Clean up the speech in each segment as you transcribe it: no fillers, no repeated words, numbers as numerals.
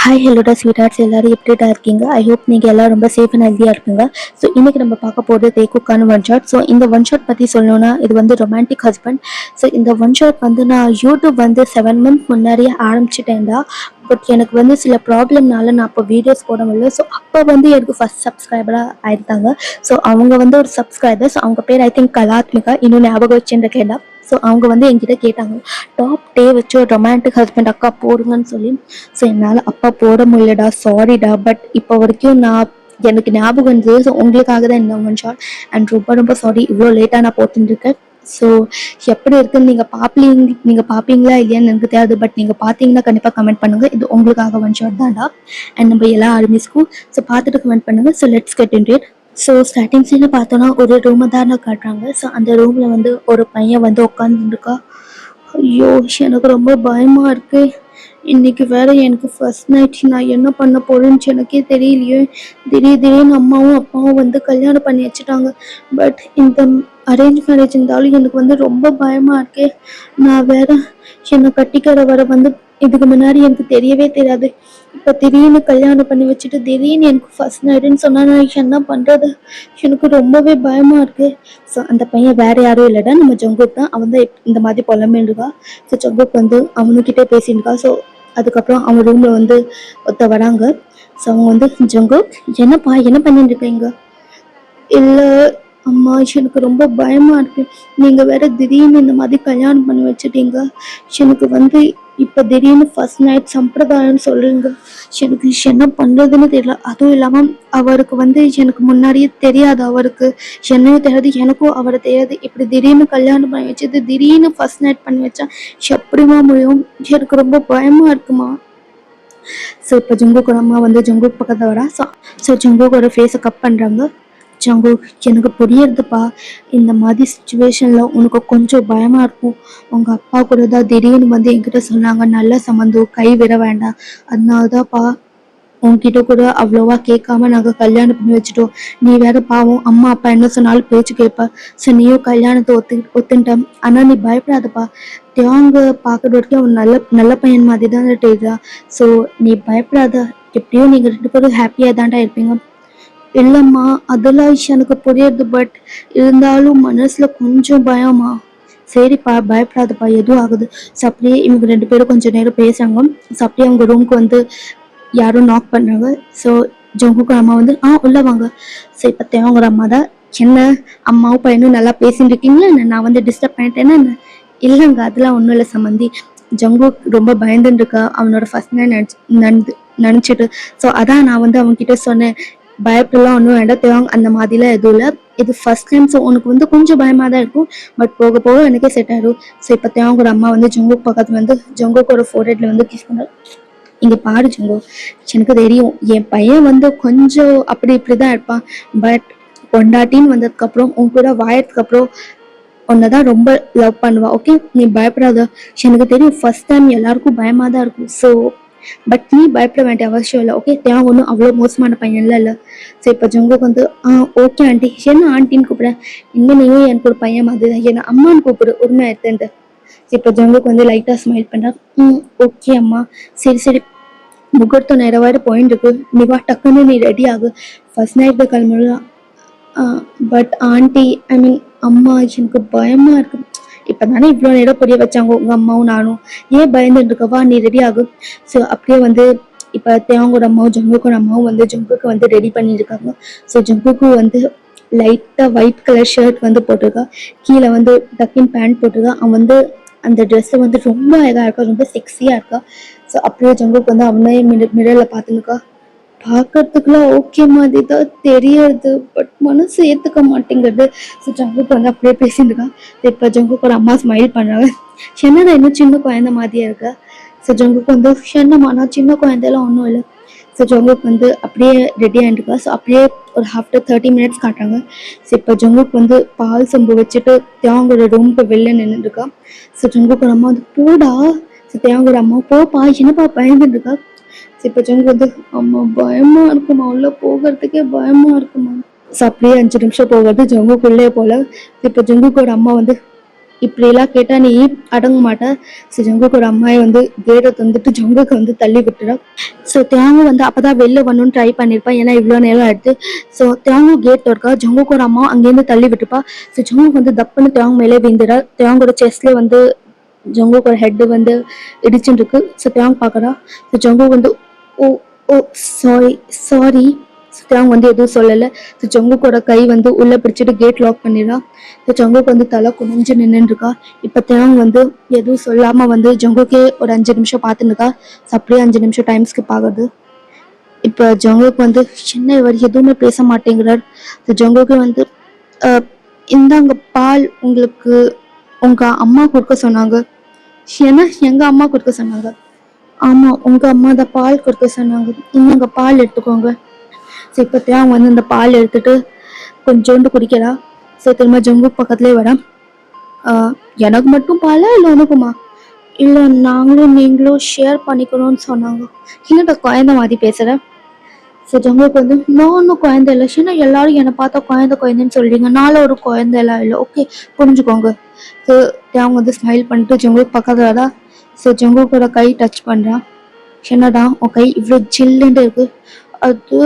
Hi ஹலோடா sweet எல்லாரும் எப்படிடா இருக்கீங்க? ஐ ஹோப் நீங்கள் எல்லாம் ரொம்ப சேஃப் அண்ட் ஹெல்த்தியாக இருப்பீங்க. ஸோ இன்னைக்கு நம்ம பார்க்க போகிறது தேக்குக்கான ஒன் ஷாட். ஸோ இந்த ஒன் ஷாட் பற்றி சொல்லணும்னா இது வந்து ரொமான்டிக் ஹஸ்பண்ட். ஸோ இந்த ஒன் ஷாட் வந்து நான் யூடியூப் வந்து 7 months முன்னாடியே ஆரம்பிச்சிட்டேன்டா. பட் எனக்கு வந்து சில ப்ராப்ளம்னால நான் அப்போ வீடியோஸ் போட முடியல. ஸோ அப்போ வந்து எனக்கு ஃபர்ஸ்ட் சப்ஸ்கிரைபராக ஆயிருந்தாங்க. ஸோ அவங்க வந்து ஒரு சப்ஸ்கிரைபர்ஸ், அவங்க பேர் ஐ திங்க் கலாத்மிகா, இன்னும் ஞாபகம் வச்சுட்டு கேட்டா. ஸோ அவங்க வந்து என்கிட்ட கேட்டாங்க, டாப் டே வச்சு ஒரு ரொமான்டிக் ஹஸ்பண்ட் அக்கா போடுங்கன்னு சொல்லி. ஸோ என்னால் அப்பா போட முடியலடா, சாரிடா. பட் இப்போ வரைக்கும் எனக்கு ஞாபகம் இருந்தது. ஸோ உங்களுக்காக தான் இந்த ஒன் ஷாட். அண்ட் ரொம்ப ரொம்ப சாரி இவ்வளோ லேட்டாக நான் போட்டுருக்கேன். ஸோ எப்படி இருக்குன்னு நீங்கள் பார்ப்பீங்களா இல்லையான்னு எனக்கு தெரியாது. பட் நீங்கள் பார்த்தீங்கன்னா கண்டிப்பாக கமெண்ட் பண்ணுங்கள். இது உங்களுக்காக ஒன் ஷாட் தான்டா. அண்ட் நம்ம எல்லா ஆர்மிஸ்க்கும் ஸோ பார்த்துட்டு கமெண்ட் பண்ணுங்கள். So let's get into it. So starting சீனை பார்த்தோன்னா ஒரு ரூமை தான் காட்டுறாங்க. ஸோ அந்த ரூமில் வந்து ஒரு பையன் வந்து உட்காந்துருக்கா. ஐயோ, எனக்கு ரொம்ப பயமாக இருக்கு. இன்னைக்கு வேற எனக்கு ஃபர்ஸ்ட் நைட். நான் என்ன பண்ண போறேன்னு எனக்கே தெரியலையே. திடீர்னு அம்மாவும் அப்பாவும் வந்து கல்யாணம் பண்ணி வச்சுட்டாங்க. பட் இந்த அரேஞ்ச் மேரேஜ் இருந்தாலும் எனக்கு வந்து ரொம்ப பயமா இருக்கு. நான் வேற என்னை கட்டிக்கிற வர வந்து இதுக்கு முன்னாடி எனக்கு தெரியவே தெரியாது. இப்போ திடீர்னு கல்யாணம் பண்ணி வச்சுட்டு திடீர்னு எனக்கு ஃபர்ஸ்ட் நைட்டுன்னு சொன்னா நான் என்ன பண்றது? எனக்கு ரொம்பவே பயமா இருக்கு. ஸோ அந்த பையன் வேற யாரும் இல்லைடா, நம்ம ஜங்குக் தான். அவன் தான் இந்த மாதிரி புலம்பின்னுருக்கா. ஸோ ஜங்குக் வந்து அவனுக்கிட்டே பேசியிருக்கா. ஸோ அதுக்கப்புறம் அவங்க ரூம்ல வந்து ஒருத்த வராங்க. ஸோ அவங்க வந்து ஜங்குக், என்னப்பா என்ன பண்ணிட்டு இருக்கீங்க? இல்லை அம்மா, எனக்கு ரொம்ப பயமா இருக்கு. நீங்க வேற திடீர்னு இந்த மாதிரி கல்யாணம் பண்ணி வச்சுட்டீங்க. எனக்கு வந்து இப்ப திடீர்னு ஃபர்ஸ்ட் நைட் சம்பிரதாயம்னு சொல்றீங்க. எனக்கு என்ன பண்றதுன்னு தெரியல. அதுவும் இல்லாம அவருக்கு வந்து எனக்கு முன்னாடியே தெரியாது. அவருக்கு என்னையும் தெரியாது, எனக்கும் அவரை தெரியாது. இப்படி திடீர்னு கல்யாணம் பண்ணி வச்சது, திடீர்னு ஃபர்ஸ்ட் நைட் பண்ணி வச்சா எப்படிமா முடியும்? எனக்கு ரொம்ப பயமா இருக்குமா. ஸோ இப்போ ஜங்குக்கோட அம்மா வந்து ஜங்குக் பக்கத்தில் வரா. ஸோ ஜங்குக்கோட ஃபேஸை கட் பண்ணுறாங்க. ஜங்குக், எனக்கு புரியுறதுப்பா. இந்த மாதிரி சுச்சுவேஷனில் உனக்கு கொஞ்சம் பயமாக இருக்கும். உங்கள் அப்பா கூட தான் திடீர்னு வந்து என்கிட்ட சொன்னாங்க, நல்ல சம்மந்தம் கை விட வேண்டாம். அதனால தான்ப்பா உன்கிட்ட கூட அவ்வளோவா கேட்காம நாங்கள் கல்யாணம் பண்ணி வச்சுட்டோம். நீ வேற பாவம், அம்மா அப்பா என்ன சொன்னாலும் பேச்சு கேட்ப. ஸோ நீயும் கல்யாணத்தை ஒத்துன்ட்டேன். ஆனால் நீ பயப்படாதப்பா. தேவாங்க பார்க்குற வரைக்கும் அவன் நல்ல நல்ல பையன் மாதிரி தான் தெரியுதா. ஸோ நீ பயப்படாத. எப்படியும் நீங்கள் 2 பேரும் ஹாப்பியாக தான்டா இருப்பீங்க. இல்லைம்மா, அதெல்லாம் எனக்கு புரியுது. பட் இருந்தாலும் மனசில் கொஞ்சம் பயமா. சரிப்பா, பயப்படாதப்பா, எதுவும் ஆகுது. ஸோ அப்படியே இவங்க 2 பேரும் கொஞ்சம் நேரம் பேசுறாங்க. ஸோ அப்படியே அவங்க ரூமுக்கு வந்து யாரும் நாக் பண்ணுறாங்க. ஸோ ஜங்குக்கு அம்மா வந்து உள்ள வாங்க. ஸோ இப்போ தேவங்கிற அம்மா தான், என்ன அம்மாவும் பையனும் நல்லா பேசிட்டு இருக்கீங்களா என்ன? நான் வந்து டிஸ்டர்ப் பண்ணிட்டேன்னா என்ன? இல்லைங்க, அதெல்லாம் ஒன்றும் இல்லை சம்மந்தி. ஜங்குக் ரொம்ப பயந்துட்டு இருக்கா, அவனோட ஃபர்ஸ்ட் நைட் நினச்சிட்டு. ஸோ அதான் நான் வந்து அவன்கிட்ட சொன்னேன், பயப்படலாம் ஒன்றும் வேண்டாம் தேவாங்க, அந்த மாதிரிலாம் எதுவும் இல்லை. இது ஃபர்ஸ்ட் டைம். ஸோ உனக்கு வந்து கொஞ்சம் பயமாக தான் இருக்கும். பட் போக போக எனக்கே செட் ஆயிடும். ஸோ இப்போ தேவங்கோட அம்மா வந்து ஜங்குக் பக்கத்துல வந்து ஜங்குக்கோட ஃபோர்ஹெட்ல வந்து கிஸ் பண்ணுறாரு. இங்கே பாரு ஜங்கு, எனக்கு தெரியும் என் பையன் வந்து கொஞ்சம் அப்படி இப்படி தான் இருப்பான். பட் பொண்டாட்டின்னு வந்ததுக்கப்புறம் உன் கூட வாயதுக்கப்புறம் உன்னை தான் ரொம்ப லவ் பண்ணுவா. ஓகே, நீ பயப்படாத. எனக்கு தெரியும் ஃபர்ஸ்ட் டைம் எல்லாருக்கும் பயமாக தான் இருக்கும். ஸோ பட் நீ பயப்பட வேண்டிய அவசியம் இல்லை. ஓகே, தேவை ஒன்றும் அவ்வளோ மோசமான பையன்லாம் இல்லை. ஸோ இப்போ ஜங்குக்கு வந்து ஓகே ஆண்டி. என்ன ஆண்டின்னு கூப்பிடுறேன்? இனிமேல் நீயும் எனக்கு ஒரு பையன் மாதிரி தான், என்ன அம்மான்னு கூப்பிடு உண்மை எடுத்துன்ட்டு. இப்போ ஜங்குக்கு வந்து லைட்டாக ஸ்மைல் பண்ணுறேன். ஓகே அம்மா, சரி சரி, முகூர்த்தம் நிறைவேற போயின்னு இருக்கு. நீ வா, டக்குன்னு நீ ரெடி ஆகு, ஃபர்ஸ்ட் நைட் தான் கிளம்பலாம். பட் ஆண்டி, ஐ மீன் அம்மா, எனக்கு பயமா இருக்கு. இப்போ தானே இவ்வளோ நேரம் புரிய வச்சாங்க உங்கள் அம்மாவும் நானும். ஏன் பயந்துட்டு இருக்கவா, நீ ரெடி ஆகு. ஸோ அப்படியே வந்து இப்போ தேவங்கோட அம்மாவும் ஜங்குக்கோட அம்மாவும் வந்து ஜங்குக்கு வந்து ரெடி பண்ணியிருக்காங்க. ஸோ ஜங்குக்கு வந்து லைட்டாக ஒயிட் கலர் ஷர்ட் வந்து போட்டிருக்கா, கீழே வந்து டக்கின் பேண்ட் போட்டிருக்கா. அவன் வந்து அந்த ட்ரெஸ்ஸை வந்து ரொம்ப அழகாக இருக்கா, ரொம்ப செக்ஸியாக இருக்கா. ஸோ அப்படியே ஜங்குக்கு வந்து அவனே மிரரில் பார்த்துருக்கா. பார்க்கறதுக்குலாம் ஓகே மாதிரி தான் தெரியுது. பட் மனசு ஏற்றுக்க மாட்டேங்குது. ஸோ ஜங்குக்கு வந்து அப்படியே பேசிட்டு இப்போ ஜங்குக்கு ஒரு அம்மா ஸ்மைல் பண்ணுறாங்க. என்னடா இன்னும் சின்ன குழந்தை மாதிரியே இருக்கா. ஸோ ஜங்குக்கு வந்து என்னம்மா, நான் சின்ன குழந்தையெல்லாம் ஒன்றும் இல்லை. ஸோ ஜங்குக்கு வந்து அப்படியே ரெடி ஆகிட்டுருக்கா. ஸோ அப்படியே ஒரு ஆஃப்டர் 30 minutes காட்டுறாங்க. ஸோ இப்போ ஜங்குக்கு வந்து பால் சம்பு வச்சுட்டு தேவங்களோட ரூமுக்கு வெளில நின்றுருக்கா. ஸோ ஜங்குக்கு அம்மா வந்து போடா. ஸோ தேவங்களோட அம்மா போப்பா, என்னப்பா பயந்துட்டு இருக்கா. இப்போ ஜங்கு வந்து அம்மா பயமா இருக்குமா, உள்ள போகிறதுக்கே பயமா இருக்குமா. ஸோ அப்படியே 5 நிமிஷம் போகிறது, ஜங்குக்குள்ளே போல. இப்போ ஜங்குக்கோட அம்மா வந்து இப்படி எல்லாம் கேட்டா நீ அடங்க மாட்ட. ஸோ ஜங்குக்கு ஒரு அம்மாயை வந்து கேட்டை தந்துட்டு ஜங்குக்கு வந்து தள்ளி விட்டுறா. ஸோ தேங்கு வந்து அப்பதான் வெளில வரணும்னு ட்ரை பண்ணிருப்பா, ஏன்னா இவ்வளோ நேரம் ஆயிடுது. ஸோ தேங்கு கேட் இருக்கா, ஜங்குக்கு ஒரு அம்மா அங்கேருந்து தள்ளி விட்டுப்பா. ஸோ ஜங்குக்கு வந்து தப்புன்னு தேங்கு மேலே விழுந்துடா. தேங்கோட செஸ்ட்ல வந்து ஜங்குக்கு ஒரு ஹெட் வந்து இடிச்சுட்டு இருக்கு. ஸோ தேங்கு பார்க்கறா. ஸோ ஜங்கு வந்து ஓ ஓ சாரி சாரி. தேங்கு வந்து எதுவும் சொல்லலை. ஸோ ஜங்குக்கோட கை வந்து உள்ள பிடிச்சிட்டு கேட் லாக் பண்ணிடா. ஸோ ஜங்குக்கு வந்து தலை குனிஞ்சு நின்றுட்டு இருக்கா. இப்போ தேங்கு வந்து எதுவும் சொல்லாம வந்து ஜங்குக்கே ஒரு 5 நிமிஷம் பார்த்துன்னு இருக்கா. ஸோ அப்படியே 5 நிமிஷம் டைம் ஸ்கிப் ஆகுது. இப்போ ஜங்குக்கு வந்து சின்ன இவர் எதுவுமே பேச மாட்டேங்கிறார். ஸோ ஜங்குக்கு வந்து "அஹ், இந்தாங்க பால், உங்களுக்கு உங்க அம்மா கொடுக்க சொன்னாங்க." ஏன்னா எங்க அம்மா கொடுக்க சொன்னாங்க? ஆமா, உங்க அம்மா தான் பால் கொடுக்க சொன்னாங்க. இந்தாங்க பால் எடுத்துக்கோங்க. ஸோ இப்போ தேவன் வந்து இந்த பால் எடுத்துட்டு கொஞ்சோண்டு குடிக்கிறா. ஸோ திரும்ப ஜங்கு பக்கத்துலேயே வரா. "ஆஹ், எனக்கு மட்டும் பாலா இல்லை உனக்குமா?" இல்லை, நாங்களும் நீங்களும் ஷேர் பண்ணிக்கணும்னு சொன்னாங்க. என்னடா குழந்தை மாதிரி பேசுற? ஸோ ஜங்குக்கு வந்து நான் ஒன்றும் குழந்தை இல்லை. ஏன்னா எல்லாரும் என்னை பார்த்தா குழந்தை குழந்தைன்னு சொல்றீங்க, நாளை ஒரு குழந்தை எல்லாம் இல்லை. ஓகே, புரிஞ்சுக்கோங்க. ஸோ தேவங்க வந்து ஸ்மைல் பண்ணிட்டு ஜங்குக்கு பக்கத்துல வரா. ஸோ ஜங்குக்கோட கை டச் பண்றான். என்னடா உன் கை இவ்வளோ ஜில்லுன்னு இருக்கு? அது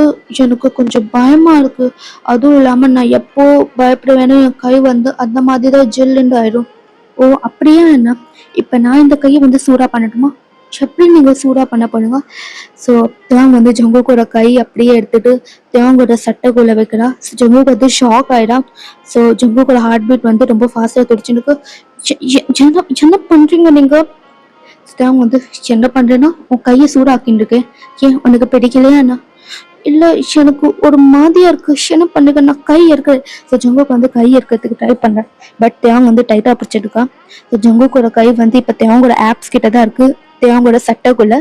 எனக்கு கொஞ்சம் பயமா இருக்கு. அதுவும் இல்லாம நான் எப்போ பயப்படுவேன்னு என் கை வந்து அந்த மாதிரி தான் ஜில்லுன்னு ஆயிடும். ஓ அப்படியா என்ன? இப்ப நான் இந்த கையை வந்து சூடா பண்ணட்டுமா? எப்படி நீங்க சூடா பண்ண பண்ணுங்க. ஸோ தேவங்க வந்து ஜங்குக்கோட கை அப்படியே எடுத்துட்டு தேவங்கோட சட்டைக்குள்ள வைக்கிறா. ஸோ ஜங்குக்கு வந்து ஷாக் ஆயிடா. ஸோ ஜங்குக்கோட ஹார்ட் பீட் வந்து ரொம்ப ஃபாஸ்டா துடிச்சுருக்கு. என்ன பண்றீங்க நீங்க? தேவங்க வந்து என்ன பண்றேன்னா உன் கையை சூடாக்கின்னு இருக்கேன். ஏன் உனக்கு பிடிக்கலையா என்ன? இல்ல, எனக்கு ஒரு மாதிரியா இருக்கு. என்ன பண்ணுங்க, நான் கை இருக்கு. ஸோ ஜங்குக்கு வந்து கை இருக்கிறதுக்கு ட்ரை பண்றேன். பட் தேவங்க வந்து டைட்டா பிடிச்சிருக்கா. ஸோ ஜங்குக்கோட கை வந்து இப்ப தேவங்கோட ஆப்ஸ் கிட்ட தான் இருக்கு, தேவங்கோட சட்டைக்குள்ள.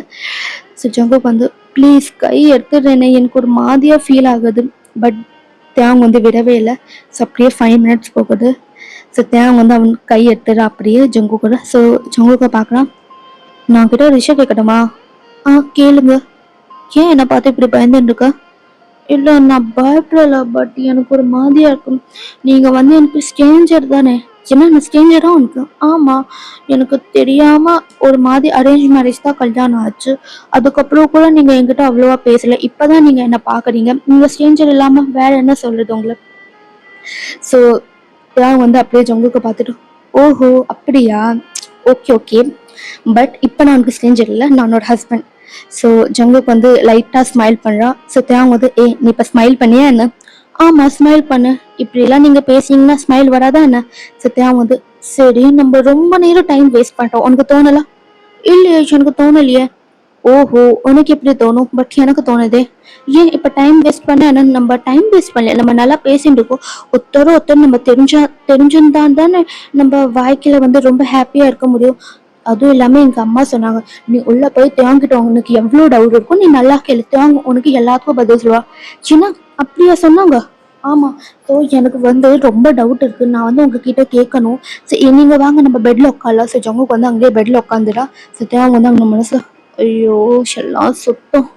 ஸோ ஜங்குக்கு வந்து ப்ளீஸ் கை எடுத்துடுறேனே, எனக்கு ஒரு மாதிரியா ஃபீல் ஆகுது. பட் தேவங்க வந்து விடவே இல்லை. ஸோ அப்படியே 5 மினிட்ஸ் போகுது. ஸோ தேவங்க வந்து அவன் கை எடுத்துடுறா அப்படியே ஜங்கு கூட. ஸோ ஜங்குக்க பார்க்கலாம். நான் கிட்ட ஒரு விஷயம் கேட்கட்டுமா? கேளுங்க. ஏன் என்னை பார்த்து இப்படி பயந்துட்டு இருக்க? இல்லை, நான் பயப்படல. பட் எனக்கு ஒரு மாதிரியா இருக்கும். நீங்க வந்து எனக்கு ஸ்ட்ரேஞ்சர் தானே? என்ன, நான் ஸ்ட்ரேஞ்சரா உனக்கு? ஆமா, எனக்கு தெரியாம ஒரு மாதிரி அரேஞ்ச் மேரேஜ் தான் கல்யாணம் ஆச்சு. அதுக்கப்புறம் கூட நீங்க என்கிட்ட அவ்வளவா பேசல. இப்பதான் நீங்க என்ன பாக்குறீங்க. நீங்க ஸ்ட்ரேஞ்சர் இல்லாம வேற என்ன சொல்றது உங்களை? ஸோ தேவ் வந்து அப்படியே ஜங்குக்கு பார்த்துட்டு ஓஹோ அப்படியா, ஓகே ஓகே. பட் இப்போ நான் உனக்கு ஸ்ட்ரேஞ்சர் இல்லை, நான் உன்னோட ஹஸ்பண்ட். ஸோ ஜங்குக்கு வந்து லைட்டாக ஸ்மைல் பண்ணுறான். ஸோ தேவ் வந்து நீ இப்போ ஸ்மைல் பண்ணியா என்ன? ஆமாம், ஸ்மைல் பண்ணு. இப்படிலாம் நீங்கள் பேசிங்கன்னா ஸ்மைல் வராதா என்ன? ஸோ தேவ் வந்து சரி, நம்ம ரொம்ப நேரம் டைம் வேஸ்ட் பண்ணிட்டோம், உனக்கு தோணலாம்? இல்லையே, எனக்கு தோணலையே. ஓஹோ, உனக்கு எப்படி தோணும், பட் எனக்கு தோணுதே. ஏன் இப்ப டைம் வேஸ்ட் பண்ண என்ன? நம்ம டைம் வேஸ்ட் பண்ணல, நம்ம நல்லா பேசிட்டு இருக்கோம். ஒருத்தர் நம்ம தெரிஞ்சிருந்தான் தானே நம்ம வாழ்க்கையில வந்து ரொம்ப ஹாப்பியா இருக்க முடியும். அதுவும் இல்லாம எங்க அம்மா சொன்னாங்க, நீ உள்ள போய் தேங்கிட்ட, உனக்கு எவ்வளவு டவுட் இருக்கும், நீ நல்லா கேளு, தேங்க உனக்கு எல்லாத்துக்கும் பதில் சொல்லுவா. சின்ன அப்படியா சொன்னாங்க? ஆமா. ஸோ எனக்கு வந்து ரொம்ப டவுட் இருக்கு, நான் வந்து உங்ககிட்ட கேட்கணும். சரி, நீங்க வாங்க நம்ம பெட்ல உட்காரலாம். ஸோ ஜங்குக்கு வந்து அங்கேயே பெட்ல உட்காந்துடா. ஸோ தேவங்க வந்து அவங்க மனசுல ஐயோ எல்லாம் சுத்தம்,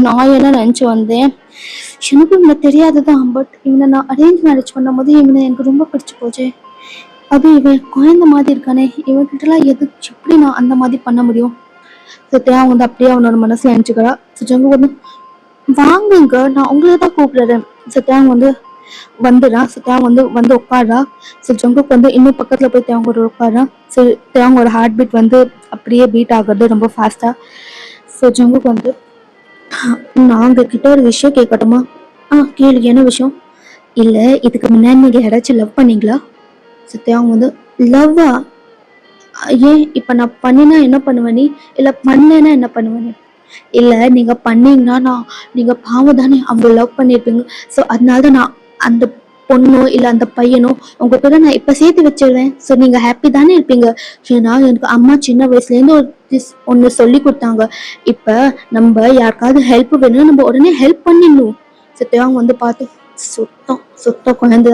நான் என்ன நினச்சி வந்தேன், எனக்கும் இவனை தெரியாதுதான். பட் இவனை நான் அரேஞ்ச் மேரேஜ் பண்ணும் போது இவனை எனக்கு ரொம்ப பிடிச்சி போச்சு. அது இவன் குழந்த மாதிரி இருக்கானே, இவன்கிட்டலாம் எப்படி நான் அந்த மாதிரி பண்ண முடியும்? சத்யா வந்து அப்படியே அவனோட மனசுல நினைச்சுக்கிறா. சத்யாங்க வந்து வாங்குங்க, நான் உங்களை தான் கூப்பிடுறேன். சத்யாங்க வந்து வந்துடுறான். ஸோ தேவங்க வந்து உட்காடுறா. ஸோ ஜங்குக்கு வந்து இன்னும் பக்கத்துல போய் தேவங்கோட உட்காடுறான். ஸோ தேவங்கோட ஹார்ட் பீட் வந்து அப்படியே பீட் ஆகுறது ரொம்ப ஃபாஸ்டா. ஸோ ஜங்குக்கு வந்து நான் உங்ககிட்ட ஒரு விஷயம் கேட்கட்டுமா? கேளு, என்ன விஷயம்? இல்ல, இதுக்கு முன்னாடி நீங்க யாராச்சும் லவ் பண்ணீங்களா? ஸோ தேவங்க வந்து லவ்வா? ஏன் இப்ப நான் பண்ணினா என்ன பண்ணுவ நீ? இல்ல பண்ணேன்னா என்ன பண்ணுவ நீ? இல்ல, நீங்க பண்ணீங்கன்னா நீங்க பாவம் தானே, அவங்க லவ் பண்ணிருப்பீங்க. ஸோ அதனால தான் நான் அந்த பொண்ணோ இல்ல அந்த பையனோ உங்க கூட நான் இப்ப சேர்த்து வச்சிருவேன். ஸோ நீங்க ஹாப்பி தானே இருப்பீங்க. ஏன்னா எனக்கு அம்மா சின்ன வயசுல இருந்து ஒண்ணு சொல்லி கொடுத்தாங்க, இப்ப நம்ம யாருக்காவது ஹெல்ப் வேணும், நம்ம உடனே ஹெல்ப் பண்ணிடணும். சத்யாங்க வந்து பார்த்து சுத்தம் சுத்தம் குழந்தை.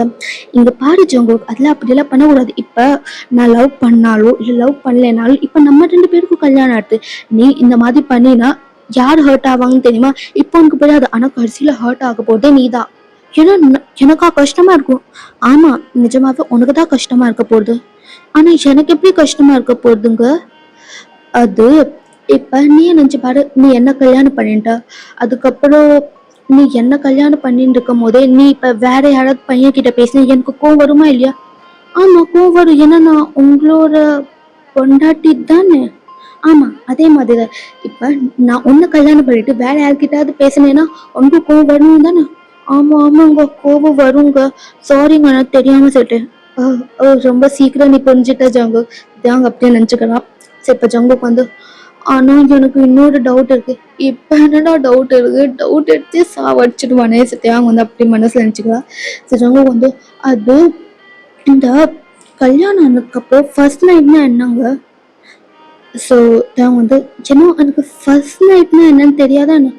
இங்க பாரு ஜோங்கோ, அதெல்லாம் அப்படியெல்லாம் பண்ணக்கூடாது. இப்ப நான் லவ் பண்ணாலும் இல்ல லவ் பண்ணலைனாலும் இப்ப நம்ம 2 பேருக்கும் கல்யாணம் ஆகுது. நீ இந்த மாதிரி பண்ணினா யார் ஹர்ட் ஆவாங்கன்னு தெரியுமா? இப்போ உனக்கு புரியாது, ஆனா கடைசியில ஹர்ட் ஆக போதே நீதான். ஏன்னா எனக்கா கஷ்டமா இருக்கும். ஆமா, நிஜமாவே உனக்கு தான் கஷ்டமா இருக்க போகுது. ஆனா எனக்கு எப்படி கஷ்டமா இருக்க போகுதுங்க? அது இப்ப நீயே நினைச்சு பாரு, நீ என்ன கல்யாணம் பண்ணிட்ட, அதுக்கப்புறம் நீ என்ன கல்யாணம் பண்ணிட்டு இருக்கும் போதே நீ இப்ப வேற யாராவது பையன் கிட்ட பேசினா எனக்கு கோவம் வருமா இல்லையா? ஆமா, கோவம் வரும். ஏன்னா நான் உங்களோட பொண்டாட்டி தானே. ஆமா, அதே மாதிரிதான். இப்ப நான் உன்னை கல்யாணம் பண்ணிட்டு வேற யார்கிட்டயாவது பேசினேன்னா உனக்கு கோவம் வரணும் தானே. ஆமா ஆமாங்க, கோவம் வருங்க. சாரிங்க, நான் தெரியாம சொல்லிட்டேன். ரொம்ப சீக்கிரம் நீ புரிஞ்சுட்ட ஜங்கு. தாங்க அப்படியே நினைச்சுக்கலாம். சரி, இப்ப ஜங்குக்கு வந்து ஆனா எனக்கு இன்னொரு டவுட் இருக்கு. இப்ப என்னடா டவுட் இருக்கு, டவுட் எடுத்து சாவடிச்சிடுவானே சத்தியாங்க வந்து அப்படி மனசுல நினைச்சுக்கலாம். சரி, ஜங்குக்கு வந்து அது இந்த கல்யாணம் ஆனதுக்கப்புறம் ஃபர்ஸ்ட் நைட்னா என்னங்க? ஸோ நான் வந்து ஏன்னா எனக்கு ஃபர்ஸ்ட் நைட்னா என்னன்னு தெரியாதா என்ன?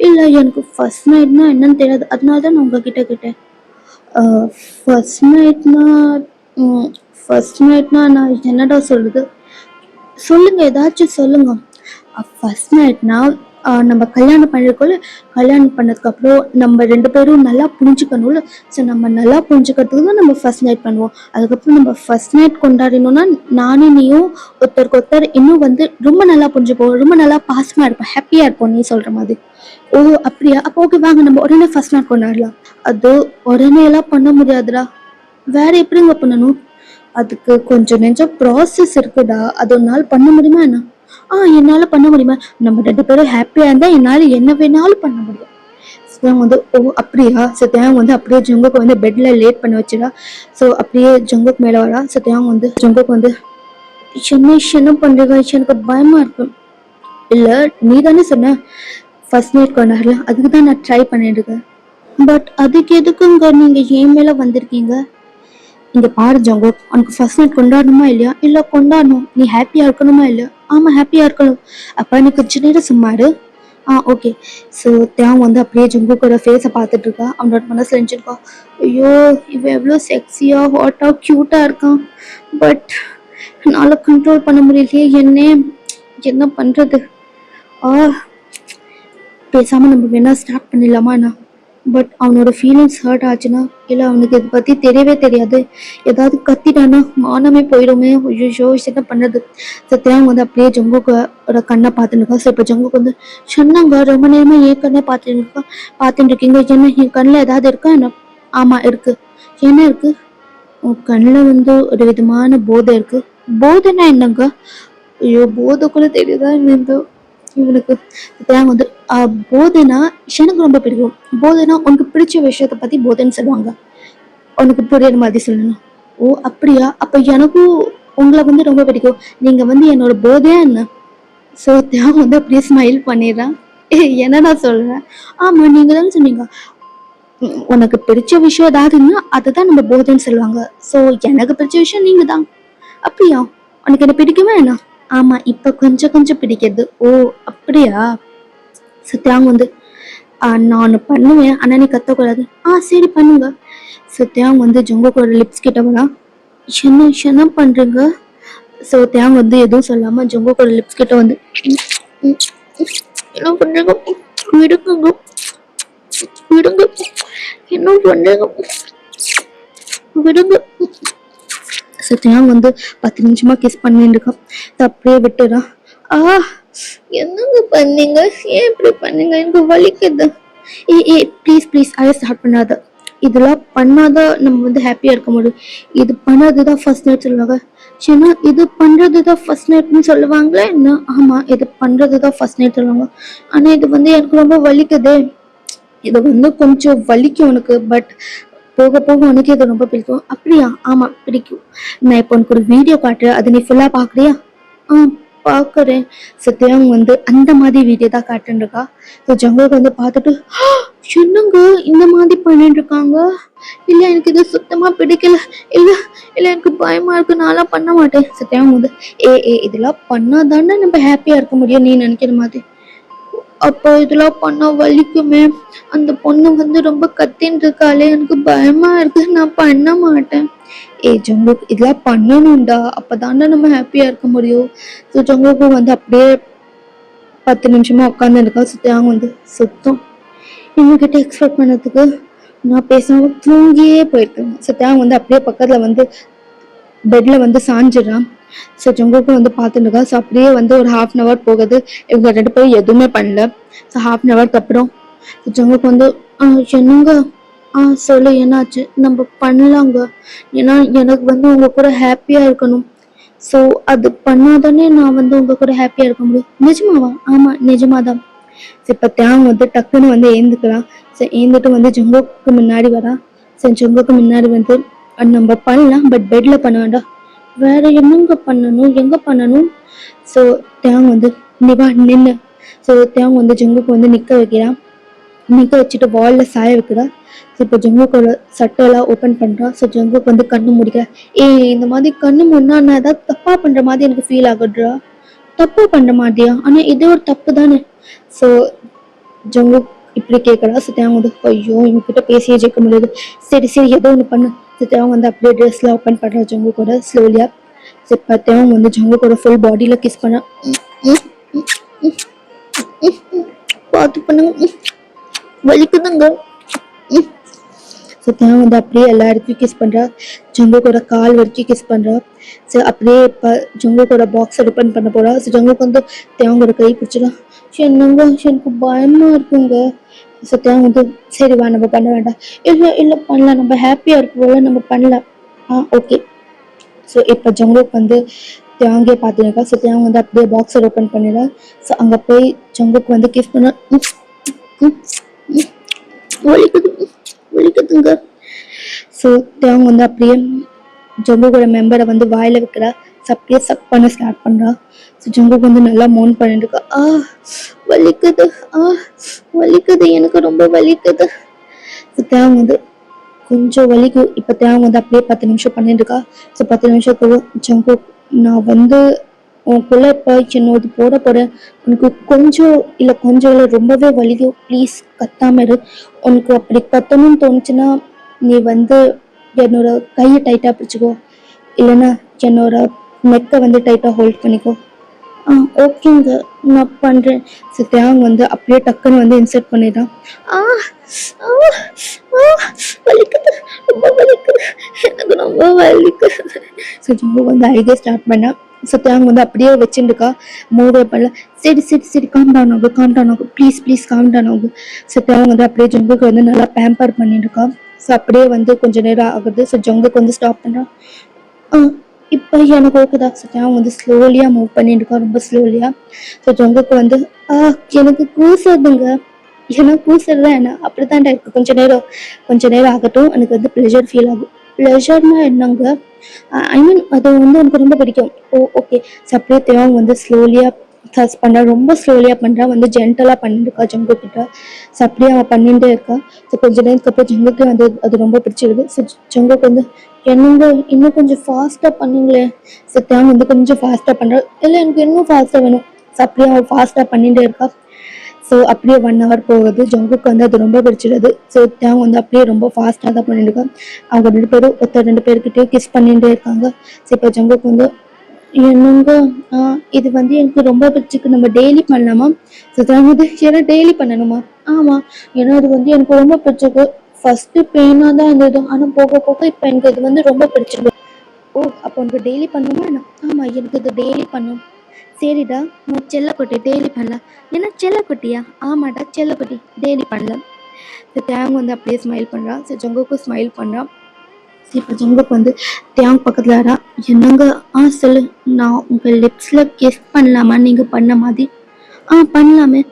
இல்லை, எனக்கு ஃபர்ஸ்ட் நைட்னா என்னன்னு தெரியாது, அதனால தான் நான் உங்ககிட்ட கேட்டேன். ஃபர்ஸ்ட் நைட்னா ஃபர்ஸ்ட் நைட்னா நான் என்னடா சொல்றது? சொல்லுங்க, ஏதாச்சும் சொல்லுங்க. ஃபர்ஸ்ட் நைட்னா நம்ம கல்யாணம் பண்ணிருக்கோம்ல, கல்யாணம் பண்ணதுக்கப்புறம் நம்ம ரெண்டு பேரும் நல்லா புரிஞ்சுக்கணும்ல. ஸோ நம்ம நல்லா புரிஞ்சுக்கிறதுக்கு தான் நம்ம ஃபர்ஸ்ட் நைட் பண்ணுவோம். அதுக்கப்புறம் நம்ம ஃபர்ஸ்ட் நைட் கொண்டாடணும்னா நானும் நீயும் ஒருத்தருக்கு ஒருத்தர் இன்னும் வந்து ரொம்ப நல்லா புரிஞ்சுப்போம், ரொம்ப நல்லா பாசமாக இருப்போம், ஹாப்பியாக இருப்போம் நீ சொல்கிற மாதிரி. ஓ அப்படியா? அப்போ ஓகே, வாங்க நம்ம உடனே ஃபர்ஸ்ட் நைட் கொண்டாடலாம். அது உடனே எல்லாம் பண்ண முடியாதுடா. வேற எப்படிங்க பண்ணணும்? அதுக்கு கொஞ்சம் நெஞ்சம் ப்ராசஸ் இருக்குடா. அது ஒரு நாள் பண்ண முடியுமா என்ன? என்னால பண்ண முடியுமா? நம்ம ரெண்டு பேரும் ஹாப்பியா இருந்தா என்னால என்ன வேணாலும் பண்ண முடியும். சத்யாங் வந்து ஓ அப்படியா? சத்யாங் வந்து அப்படியே ஜங்குக்கு வந்து பெட்ல லேட் பண்ண வச்சுடா. ஸோ அப்படியே ஜங்குக்கு மேல வரா. சத்யாங் வந்து ஜங்குக்கு வந்து என்ன பண்றீங்க? எனக்கு பயமா இருக்கு. இல்ல, நீ தானே சொன்ன ஃபர்ஸ்ட் நைட் கொண்டாடலாம், அதுக்கு தான் நான் ட்ரை பண்ணிட்டு இருக்கேன். பட் அதுக்கு எதுக்குங்க நீங்க என் மேல வந்திருக்கீங்க? இங்க பாரு ஜங்கோ, உனக்கு ஃபர்ஸ்ட் நைட் கொண்டாடணுமா இல்லையா? இல்ல கொண்டாடணும். நீ ஹாப்பியா இருக்கணுமா இல்லையா? ஆமா, ஹாப்பியா இருக்கணும். அப்ப நீ கொஞ்ச நேரம் சும்மா இரு. ஓகே. ஸோ தேவ் வந்து அப்படியே ஜங்குக்கோட ஃபேஸை பார்த்துட்டு இருக்கா. அவனோட மனசுல நினைச்சிருக்கா, ஐயோ இவன் எவ்வளோ செக்ஸியா ஹாட்டா க்யூட்டா இருக்கான். பட் என்னால கண்ட்ரோல் பண்ண முடியலையே, என்ன பண்றது? ஆ பேசாம நம்ம வேணா ஸ்டார்ட் பண்ணிடலாமா என்ன? பட் அவனோட ஃபீலிங்ஸ் ஹர்ட் ஆச்சுன்னா, இல்லை அவனுக்கு இதை பற்றி தெரியவே தெரியாது, ஏதாவது கத்திட்டானா மானமே போயிடுமே. ஐயோ என்ன பண்ணுறது? சத்யாங்க வந்து அப்படியே ஜங்குக்கோட கண்ணை பார்த்துருக்கா. ஸோ இப்போ ஜங்குக்கு வந்து சொன்னாங்க, ரொம்ப நேரமா என் கண்ணை பார்த்துட்டு இருக்கீங்க, என்ன என் கண்ணில் ஏதாவது இருக்கா என்ன? ஆமாம் இருக்கு. என்ன இருக்கு? உன் கண்ணில் வந்து ஒரு விதமான போதை இருக்கு. போதைன்னா என்னங்க? ஐயோ, போதை கூட தெரியுதா என்ன இவனுக்கு? தேங்க வந்து போதைனா எனக்கு ரொம்ப பிடிக்கும். போதைனா உனக்கு பிடிச்ச விஷயத்த பத்தி போதைன்னு சொல்லுவாங்க. உனக்கு புரியுற மாதிரி சொல்லணும். ஓ அப்படியா? அப்ப எனக்கும் உங்களை வந்து ரொம்ப பிடிக்கும். நீங்க வந்து என்னோட போதையா என்ன? ஸோ தேவ வந்து அப்படியே ஸ்மைல் பண்ணிடுறான். என்னடா சொல்றேன்? ஆமா, நீங்க தானே சொன்னீங்க உனக்கு பிடிச்ச விஷயம் ஏதாவதுன்னா அதுதான் நம்ம போதைன்னு சொல்லுவாங்க. ஸோ எனக்கு பிடிச்ச விஷயம் நீங்க தான். அப்படியா? உனக்கு என்ன பிடிக்குமா என்ன? ஆமா, இப்ப கொஞ்சம் கொஞ்சம் பிடிக்கிறது. ஓ அப்படியா? சத்யாங்க வந்து நான் ஒன்று பண்ணுவேன், ஆனா நீ கத்தக்கூடாது. சரி பண்ணுங்க. சத்யாங்க வந்து ஜங்குக்கோட லிப்ஸ் கிட்ட வரா. என்ன பண்றீங்க? ஸோ தேங் வந்து எதுவும் சொல்லாம ஜங்குக்கோட லிப்ஸ் கிட்ட வந்து என்ன பண்றீங்க? விடுங்க, விடுங்க. என்ன பண்றீங்க? விடுங்க. சத்யாங் வந்து 10 நிமிஷமா கிஸ் பண்ணிட்டு இருக்கா. அப்படியே விட்டுறா. ஆ என்னங்க பண்ணீங்க? ஏன் இப்படி பண்ணீங்க? எனக்கு வலிக்குது. ப்ளீஸ் ப்ளீஸ் அதை ஸ்டார்ட் பண்ணாத. இதெல்லாம் பண்ணாதான் நம்ம வந்து ஹாப்பியா இருக்க முடியும். இது பண்ணாததான் ஃபர்ஸ்ட் நைட் சொல்லுவாங்க. ஏன்னா இது பண்றதுதான் ஃபர்ஸ்ட் நைட்னு சொல்லுவாங்களே என்ன? ஆமா, இது பண்றதுதான் ஃபர்ஸ்ட் நைட் சொல்லுவாங்க. ஆனா இது வந்து எனக்கு ரொம்ப வலிக்குது. இது வந்து கொஞ்சம் வலிக்கும் உனக்கு, பட் போக போக உனக்கு இது ரொம்ப பிடிக்கும். அப்படியா? ஆமா பிடிக்கும். நான் இப்போ உனக்கு ஒரு வீடியோ காட்டுறேன், அது நீ ஃபுல்லா பாக்குறியா? பாக்குறேன். சத்யாங்க வந்து அந்த மாதிரி வீடியோ தான் காட்டுன்னு இருக்கா. ஸோ ஜங்குக்கு வந்து பார்த்துட்டு என்னங்க இந்த மாதிரி பண்ணிட்டு இருக்காங்க? இல்ல எனக்கு இது சுத்தமா பிடிக்கல. இல்ல இல்ல எனக்கு பயமா இருக்கு, நான்லாம் பண்ண மாட்டேன். சத்யாங்க வந்து இதெல்லாம் பண்ணாதானே நம்ம ஹாப்பியா இருக்க முடியும் நீ நினைக்கிற மாதிரி. அப்போ இதெல்லாம் பண்ணா வலிக்குமே. அந்த பொண்ணு வந்து ரொம்ப கத்தின்னு இருக்காளே, எனக்கு பயமா இருக்கு, நான் பண்ண மாட்டேன். ஜங்குக் இதெல்லாம் பண்ணணும்டா, அப்பதான்டா நம்ம ஹாப்பியா இருக்க முடியும். ஸோ ஜங்குக்கு வந்து அப்படியே 10 நிமிஷமா உட்காந்து இருக்கா. சுத்தியாங்க வந்து சுத்தம் இவங்ககிட்ட எக்ஸ்பெக்ட் பண்ணதுக்கு நான் பேசினவங்க தூங்கியே போயிருக்கேன். ஸோ தேவன் வந்து அப்படியே பக்கத்துல வந்து பெட்ல வந்து சாஞ்சிடறான். ஸோ ஜங்குக்கும் வந்து பார்த்துட்டு இருக்கா. ஸோ அப்படியே வந்து ஒரு 1/2 போகுது. இவங்க 2 பேரும் எதுவுமே பண்ணல. ஸோ 1/2 அப்புறம் ஜங்குக்கு வந்து என்னங்க சொல்லு என்னாச்சு? நம்ம பண்ணலாங்க. ஏன்னா எனக்கு வந்து உங்க கூட ஹாப்பியா இருக்கணும். ஸோ அது பண்ணாதானே நான் வந்து உங்க கூட ஹாப்பியா இருக்க முடியும். நிஜமாவா? ஆமா நிஜமாதான். இப்ப தேவன் வந்து டக்குன்னு வந்து ஏந்துக்கிறான். ஸோ ஏந்துட்டு வந்து ஜங்குக்கு முன்னாடி வரா. ஸோ ஜங்குக்கு முன்னாடி வந்து நம்ம பண்ணலாம், பட் பெட்ல பண்ண வேண்டாம். வேற என்னங்க பண்ணணும், எங்க பண்ணணும்? ஸோ தேவன் வந்து நீ வா நின்று. ஸோ தேவன் வந்து ஜங்குக்கு வந்து நிக்க வைக்கிறான். நிக்க வச்சுட்டு வால்ல சாய வைக்கிறா. இப்போ ஜங்குக்கோட சட்டையெல்லாம் ஓப்பன் பண்றா. ஸோ ஜங்குக்கு வந்து கண்ணு முடிக்க இந்த மாதிரி கண்ணு முன்னா நான் ஏதாவது தப்பா பண்ற மாதிரி எனக்கு ஃபீல் ஆகுதுடா. தப்பு பண்ற மாதிரியா? ஆனா இது ஒரு தப்பு தானே. ஸோ ஜங்கு இப்படி கேட்கறா. தேவன் வந்து ஐயோ இவங்கிட்ட பேசியே ஜெயிக்க முடியாது. சரி சரி ஏதோ ஒன்று பண்ணு. தேவன் வந்து அப்படியே ட்ரெஸ்லாம் ஓப்பன் பண்றா ஜங்கு கூட ஸ்லோலியா. இப்போ தேவன் வந்து ஜங்கு கூட ஃபுல் பாடியில கிஸ் பண்ணா. பார்த்து பண்ணுங்க, வலிக்குதுங்க. ஸோ தேவன் வந்து அப்படியே எல்லா இடத்துலையும் கிஸ் பண்றா. ஜங்குக்கோட கால் வரைக்கும் கிஸ் பண்றா. ஸோ அப்படியே இப்போ ஜங்குக்கோட பாக்ஸை ஓப்பன் பண்ண போறா. ஸோ ஜங்குக்கு வந்து தேவங்களோட கை பிடிச்சிடா. என்னங்க எனக்கு பயமா இருக்குங்க. ஸோ தேவன் வந்து சரி வா நம்ம பண்ண வேண்டாம். இல்லை இல்லை பண்ணலாம், நம்ம ஹாப்பியா இருக்கோம்ல, நம்ம பண்ணலாம். ஓகே. ஸோ இப்போ ஜங்குக்கு வந்து தேவங்கே பார்த்துருக்கா. ஸோ தேவன் வந்து அப்படியே பாக்ஸை ஓப்பன் பண்ணிடா. ஸோ அங்கே போய் ஜங்குக்கு வந்து கிஸ் பண்ண வலிக்குது வலிக்குதுங்க. ஸோ தேவங்க வந்து அப்படியே ஜங்குகோட மெம்பரை வந்து வாயில வைக்கிறா. அப்படியே சக் பண்ண ஸ்டார்ட் பண்றா. ஸோ ஜங்குக்கு வந்து நல்லா மோன் பண்ணிட்டு இருக்கா. வலிக்குது, வலிக்குது, எனக்கு ரொம்ப வலிக்குது. ஸோ தேவங்க வந்து கொஞ்சம் வலிக்கு. இப்போ தேவங்க வந்து அப்படியே 10 நிமிஷம் பண்ணிட்டு இருக்கா. ஸோ 10 நிமிஷத்துக்கு ஜங்கு நான் வந்து உனக்குள்ள இப்போ என்னோட போட போறேன். உனக்கு கொஞ்சம் இல்லை கொஞ்சம் இல்லை ரொம்பவே வலிக்கும். ப்ளீஸ் கத்தாம இரு. உனக்கு அப்படி கத்தணும்னு தோணுச்சுன்னா நீ வந்து என்னோட கையை டைட்டா பிடிச்சிக்கோ, இல்லைன்னா என்னோட நெக்கை வந்து டைட்டா ஹோல்ட் பண்ணிக்கோ. ஓகேங்க நான் பண்றேன். தேவன் வந்து அப்படியே டக்குன்னு வந்து இன்சர்ட் பண்ணிடுறான். வலிக்குது, ரொம்ப வலிக்குது, எனக்கு ரொம்ப வலிக்குது. ஜம்பு வந்து அழுகே ஸ்டார்ட் பண்ணா. தேவன் வந்து அப்படியே வச்சுருக்கா. மூவே பண்ணல. சரி சரி சரி காம் டவுன் ஆகும், காம் டவுன் ஆகும், ப்ளீஸ் ப்ளீஸ் காம் டவுன் ஆகும். தேவன் வந்து அப்படியே ஜங்குக்கு வந்து நல்லா பேம்பர் பண்ணிட்டு இருக்கா. அப்படியே வந்து கொஞ்ச நேரம் ஆகுது. ஜங்குக்கு வந்து ஸ்டாப் பண்றான். இப்போ எனக்கு ஓகேதா. தேவன் வந்து ஸ்லோலியா மூவ் பண்ணிட்டு இருக்கா, ரொம்ப ஸ்லோலியா. ஜங்குக்கு வந்து எனக்கு கூசுதுங்க, எனக்கு கூசுறதா என்ன அப்படித்தான்டா இருக்கு. கொஞ்ச நேரம் ஆகட்டும், எனக்கு வந்து ப்ளெஷர் ஃபீல் ஆகும். ப்ளெஷர்னா என்னங்க? ஐ மீன் அது வந்து எனக்கு ரொம்ப பிடிக்கும். ஓகே. அப்படியே தேவன் வந்து ஸ்லோலியா டச் பண்றா. ரொம்ப ஸ்லோலியா பண்றா, வந்து ஜென்டலா பண்ணிட்டு இருக்கா ஜங்கு கிட்ட. அப்படியே அவன் பண்ணிட்டே இருக்கா. கொஞ்ச நேரத்துக்கு அப்புறம் ஜங்குக்கு வந்து அது ரொம்ப பிடிச்சிருது. ஜங்குக்கு வந்து என்னங்க இன்னும் கொஞ்சம் ஃபாஸ்டா பண்ணுங்களேன். தேவன் வந்து கொஞ்சம் ஃபாஸ்டா பண்றா. இல்லை எனக்கு இன்னும் ஃபாஸ்டா வேணும். அப்படியே அவன் ஃபாஸ்டா பண்ணிட்டே இருக்கா. அப்படியே 1 hour போகுது. ஜங்குக்கு வந்து அது ரொம்ப பிடிச்சிடுது. தேவன் வந்து அப்படியே ரொம்ப ஃபாஸ்டா தான் பண்ணிட்டு இருக்காங்க. அவங்க 2 பேரும் 2 பேர்கிட்டயும் கிஸ் பண்ணிட்டே இருக்காங்க. இப்போ ஜங்குக்கு வந்து என்னங்க இது வந்து எனக்கு ரொம்ப பிடிச்சிருக்கு, நம்ம டெய்லி பண்ணலாமா? வந்து ஏன்னா டெய்லி பண்ணணுமா? ஆமா, ஏன்னா அது வந்து எனக்கு ரொம்ப பிடிச்சிருக்கு. ஃபர்ஸ்ட் பெயினா தான் இருந்தது, ஆனா போக போக இப்போ எனக்கு இது வந்து ரொம்ப பிடிச்சிருக்கு. அப்போ உனக்கு டெய்லி பண்ணுமா? ஆமா எனக்கு இது டெய்லி பண்ணும். சரிடா நான் செல்லக்குட்டி டெய்லி பண்ணலாம். ஏன்னா செல்லக்குட்டியா? ஆமாடா செல்லக்குட்டி டெய்லி பண்ணலாம். தேவங்க வந்து அப்படியே ஸ்மைல் பண்றா. ஜங்குக்கும் ஸ்மைல் பண்றான். இப்போ ஜங்குக்கு வந்து தேவங்க பக்கத்துல வரா. என்னங்க சொல்லு, நான் உங்க லிப்ஸ்ல கிஸ் பண்ணலாமா நீங்க பண்ண மாதிரி? பண்ணலாமே.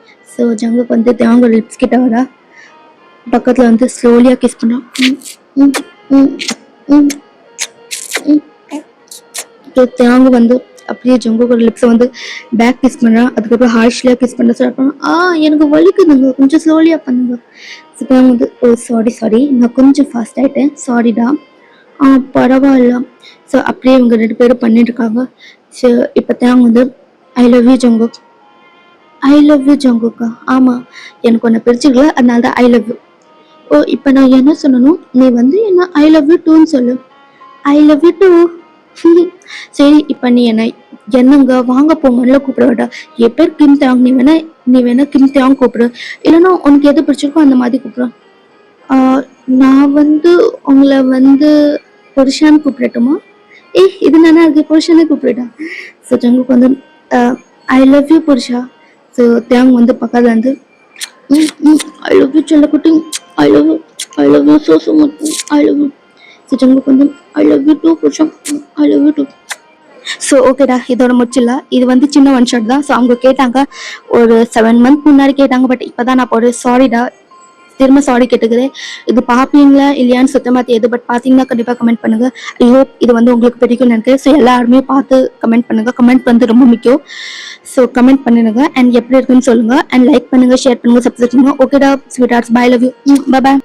ஜங்குக்கு வந்து தேவங்க லிப்ஸ் கிட்ட வரா. பக்கத்துல வந்து ஸ்லோலியா கிஸ் பண்றான். தேவங்க வந்து அப்படியே ஜங்குக்கோட லிப்ஸை வந்து பேக் கிஸ் பண்றான். அதுக்கப்புறம் ஹார்ஷ்லியா கிஸ் பண்ண ஸ்டார்ட் பண்ணான். எனக்கு வலிக்குதுங்க, கொஞ்சம் ஸ்லோலியா பண்ணுங்க. தேவங்க வந்து சாரி நான் கொஞ்சம் ஃபாஸ்ட் ஆயிட்டேன், சாரிடா. பரவாயில்ல. அப்படியே இவங்க 2 பேரும் பண்ணிட்டு இருக்காங்க. இப்போ தேவங்க வந்து I love you Jungkook. I love you ஜங்குக்கா? ஆமா எனக்கு உன்னை பிடிச்சிக்கல, அதனால தான் ஐ லவ் யூ. இப்போ நான் என்ன சொல்லணும்? நீ வந்து என்ன ஐ லவ் யூ டூன்னு சொல்லு. I love you too. சரி இப்போ நீ என்னங்க வாங்க போங்கல கூப்பிட வேண்டாம். என் பேர் கிம் தேவங். நீ வேணா கிம் தேவங் கூப்பிடு, இல்லைன்னா உனக்கு எது பிடிச்சிருக்கோ அந்த மாதிரி கூப்பிடு. நான் வந்து உங்கள வந்து புருஷான்னு கூப்பிடட்டுமா? ஏய் இது நல்லா இருக்கு, புருஷனே கூப்பிடுடா. ஸோ ஜங்குக் வந்து ஐ லவ் யூ புருஷா. ஸோ தேங் வந்து பக்கத்துல வந்து ஐ லவ் யூ செல்லக்குட்டி, I love you, I love you so much, I love you. So Jungkook வந்து ஐ லவ் யூ டூ புருஷா, I love you too. So ஓகேடா, இதோட முடிச்சிடலாம். இது வந்து சின்ன ஒன் ஷாட் தான். ஸோ அவங்க கேட்டாங்க ஒரு 7 மந்த் முன்னாடி கேட்டாங்க, பட் இப்போதான் நான் போடுறேன். சாரிடா, திரும்ப சாரி கேட்டுக்கிறேன். இது பார்ப்பீங்களா இல்லையான்னு சுத்தமாக தெரியாது, பட் பார்த்தீங்கன்னா கண்டிப்பாக கமெண்ட் பண்ணுங்க. ஐ ஹோப் இது வந்து உங்களுக்கு பிடிக்கும்னு நினைக்கிறேன். ஸோ எல்லாருமே பார்த்து கமெண்ட் பண்ணுங்க. கமெண்ட் வந்து ரொம்ப முக்கியம். ஸோ கமெண்ட் பண்ணுங்க அண்ட் எப்படி இருக்குன்னு சொல்லுங்க அண்ட் லைக் பண்ணுங்க, ஷேர் பண்ணுங்க, சப்ஸ்கிரைப் பண்ணுங்க. ஓகேடா sweethearts, bye, love you, by.